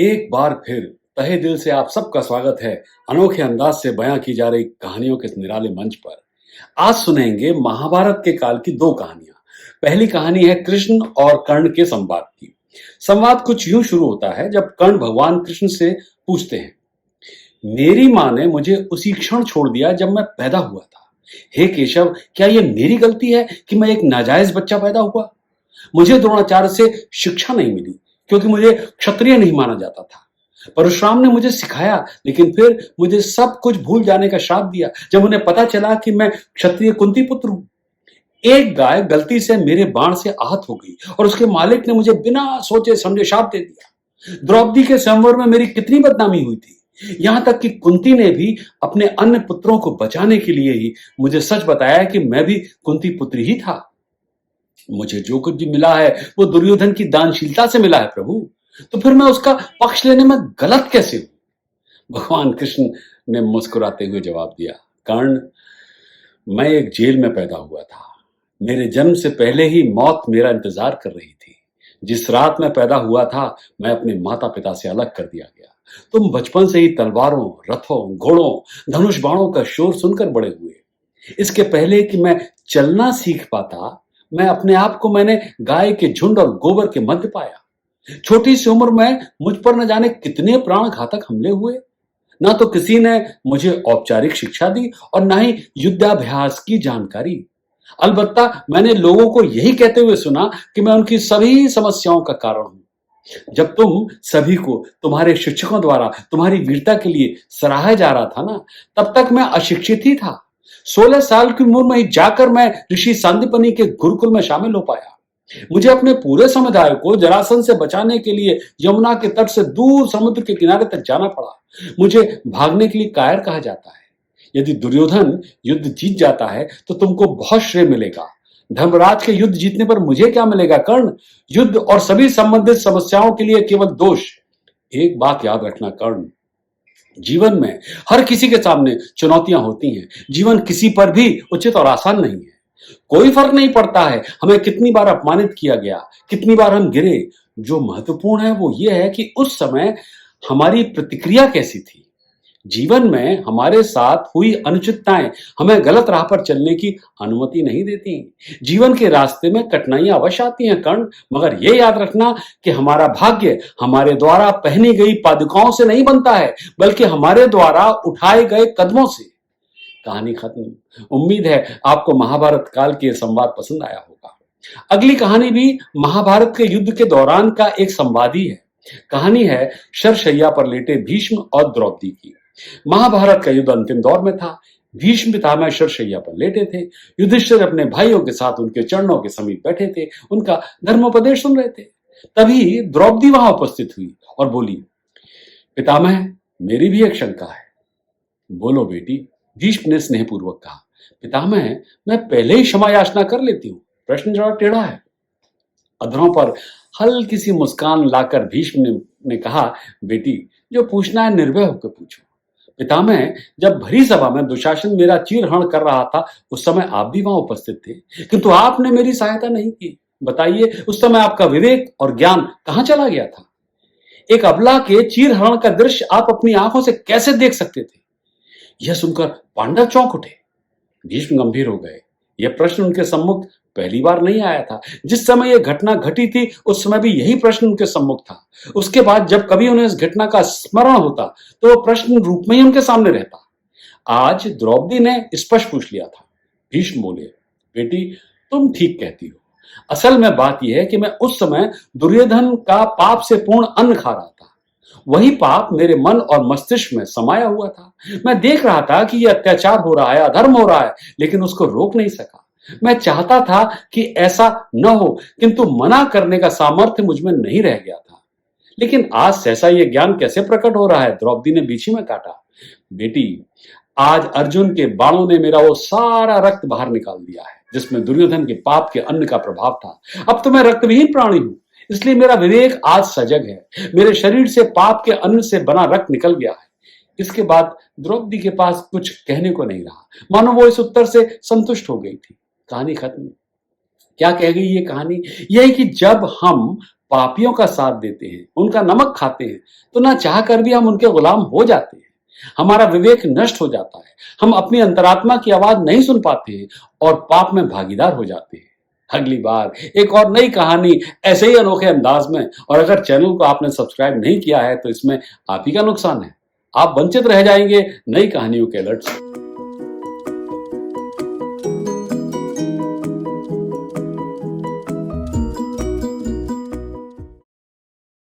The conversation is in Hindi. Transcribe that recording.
एक बार फिर तहे दिल से आप सबका स्वागत है अनोखे अंदाज से बयां की जा रही कहानियों के इस निराले मंच पर। आज सुनेंगे महाभारत के काल की दो कहानियां। पहली कहानी है कृष्ण और कर्ण के संवाद की। संवाद कुछ यूं शुरू होता है जब कर्ण भगवान कृष्ण से पूछते हैं, मेरी माँ ने मुझे उसी क्षण छोड़ दिया जब मैं पैदा हुआ था। हे केशव, क्या यह मेरी गलती है कि मैं एक नाजायज बच्चा पैदा हुआ? मुझे द्रोणाचार्य से शिक्षा नहीं मिली क्योंकि मुझे क्षत्रिय नहीं माना जाता था। परशुराम ने मुझे सिखाया, लेकिन फिर मुझे सब कुछ भूल जाने का श्राप दिया जब उन्हें पता चला कि मैं क्षत्रिय कुंती पुत्र हूं। एक गाय गलती से मेरे बाण से आहत हो गई और उसके मालिक ने मुझे बिना सोचे समझे शाप दे दिया। द्रौपदी के स्वयंवर में मेरी कितनी बदनामी हुई थी। यहां तक कि कुंती ने भी अपने अन्य पुत्रों को बचाने के लिए ही मुझे सच बताया कि मैं भी कुंती पुत्री ही था। मुझे जो कुछ भी मिला है वो दुर्योधन की दानशीलता से मिला है प्रभु, तो फिर मैं उसका पक्ष लेने में गलत कैसे हूं? भगवान कृष्ण ने मुस्कुराते हुए जवाब दिया, कर्ण, मैं एक जेल में पैदा हुआ था। मेरे जन्म से पहले ही मौत मेरा इंतजार कर रही थी। जिस रात मैं पैदा हुआ था मैं अपने माता पिता से अलग कर दिया गया। तुम बचपन से ही तलवारों, रथों, घोड़ों, धनुष बाणों का शोर सुनकर बड़े हुए। इसके पहले कि मैं चलना सीख पाता, मैं अपने आप को मैंने गाय के झुंड और गोबर के मध्य पाया। छोटी सी उम्र में मुझ पर न जाने कितने प्राण घातक हमले हुए। ना तो किसी ने मुझे औपचारिक शिक्षा दी और ना ही युद्धाभ्यास की जानकारी। अलबत्ता मैंने लोगों को यही कहते हुए सुना कि मैं उनकी सभी समस्याओं का कारण हूं। जब तुम सभी को तुम्हारे शिक्षकों द्वारा तुम्हारी वीरता के लिए सराहा जा रहा था ना, तब तक मैं अशिक्षित ही था। 16 साल की उम्र में ही जाकर मैं ऋषि सांदीपनि के गुरुकुल में शामिल हो पाया। मुझे अपने पूरे समुदाय को जरासंध से बचाने के लिए यमुना के तट से दूर समुद्र के किनारे तक जाना पड़ा। मुझे भागने के लिए कायर कहा जाता है। यदि दुर्योधन युद्ध जीत जाता है तो तुमको बहुत श्रेय मिलेगा। धर्मराज के युद्ध जीतने पर मुझे क्या मिलेगा कर्ण? युद्ध और सभी संबंधित समस्याओं के लिए केवल दोष। एक बात याद रखना कर्ण, जीवन में हर किसी के सामने चुनौतियां होती हैं। जीवन किसी पर भी उचित और आसान नहीं है। कोई फर्क नहीं पड़ता है हमें कितनी बार अपमानित किया गया, कितनी बार हम गिरे। जो महत्वपूर्ण है वो ये है कि उस समय हमारी प्रतिक्रिया कैसी थी। जीवन में हमारे साथ हुई अनुचितताएं हमें गलत राह पर चलने की अनुमति नहीं देती। जीवन के रास्ते में कठिनाइयां अवश्य आती हैं कर्ण, मगर यह याद रखना कि हमारा भाग्य हमारे द्वारा पहनी गई पादुकाओं से नहीं बनता है, बल्कि हमारे द्वारा उठाए गए कदमों से। कहानी खत्म। उम्मीद है आपको महाभारत काल के संवाद पसंद आया होगा। अगली कहानी भी महाभारत के युद्ध के दौरान का एक संवाद ही है। कहानी है शरशैया पर लेटे भीष्म और द्रौपदी की। महाभारत का युद्ध अंतिम दौर में था। भीष्म पितामह शरशैया पर लेटे थे। युधिष्ठिर अपने भाइयों के साथ उनके चरणों के समीप बैठे थे, उनका धर्मोपदेश सुन रहे थे। तभी द्रौपदी वहां उपस्थित हुई और बोली, पितामह, मेरी भी एक शंका है। बोलो बेटी, भीष्म ने स्नेहपूर्वक कहा। पितामह, मैं पहले ही क्षमा याचना कर लेती हूँ। प्रश्न जरा टेढ़ा है। अधरों पर हल्की सी मुस्कान लाकर भीष्म ने कहा, बेटी, जो पूछना है निर्भय होकर पूछो। पितामह, जब भरी सभा में दुशासन मेरा चीरहरण कर रहा था उस समय आप भी वहां उपस्थित थे, किंतु आपने मेरी सहायता नहीं की। बताइए, उस समय आपका विवेक और ज्ञान कहां चला गया था? एक अबला के चीरहरण का दृश्य आप अपनी आंखों से कैसे देख सकते थे? यह सुनकर पांडव चौंक उठे। भीष्म गंभीर हो गए। यह प्रश्न उनके सम्मुख पहली बार नहीं आया था। जिस समय यह घटना घटी थी उस समय भी यही प्रश्न उनके सम्मुख था। उसके बाद जब कभी उन्हें इस घटना का स्मरण होता तो वह प्रश्न रूप में ही उनके सामने रहता। आज द्रौपदी ने स्पष्ट पूछ लिया था। भीष्म बोले, बेटी, तुम ठीक कहती हो। असल में बात यह है कि मैं उस समय दुर्योधन का पाप से पूर्ण अन्न खा रहा था। वही पाप मेरे मन और मस्तिष्क में समाया हुआ था। मैं देख रहा था कि यह अत्याचार हो रहा है, अधर्म हो रहा है, लेकिन उसको रोक नहीं सका। मैं चाहता था कि ऐसा न हो, किंतु मना करने का सामर्थ्य मुझ में नहीं रह गया था। लेकिन आज सहसा यह ज्ञान कैसे प्रकट हो रहा है? द्रौपदी ने बीच में काटा। बेटी, आज अर्जुन के बाणों ने मेरा वो सारा रक्त बाहर निकाल दिया है जिसमें दुर्योधन के पाप के अन्न का प्रभाव था। अब तो मैं रक्तविहीन प्राणी हूं, इसलिए मेरा विवेक आज सजग है। मेरे शरीर से पाप के अन्न से बना रक्त निकल गया है। इसके बाद द्रौपदी के पास कुछ कहने को नहीं रहा, मानो वो इस उत्तर से संतुष्ट हो गई थी। कहानी खत्म। क्या कह गई ये कहानी? यह कि जब हम पापियों का साथ देते हैं, उनका नमक खाते हैं, तो ना चाह कर भी हम उनके गुलाम हो जाते हैं। हमारा विवेक नष्ट हो जाता है, हम अपनी अंतरात्मा की आवाज नहीं सुन पाते हैं और पाप में भागीदार हो जाते हैं। अगली बार एक और नई कहानी ऐसे ही अनोखे अंदाज में, और अगर चैनल को आपने सब्सक्राइब नहीं किया है तो इसमें आप ही का नुकसान है। आप वंचित रह जाएंगे नई कहानियों के अलर्ट से।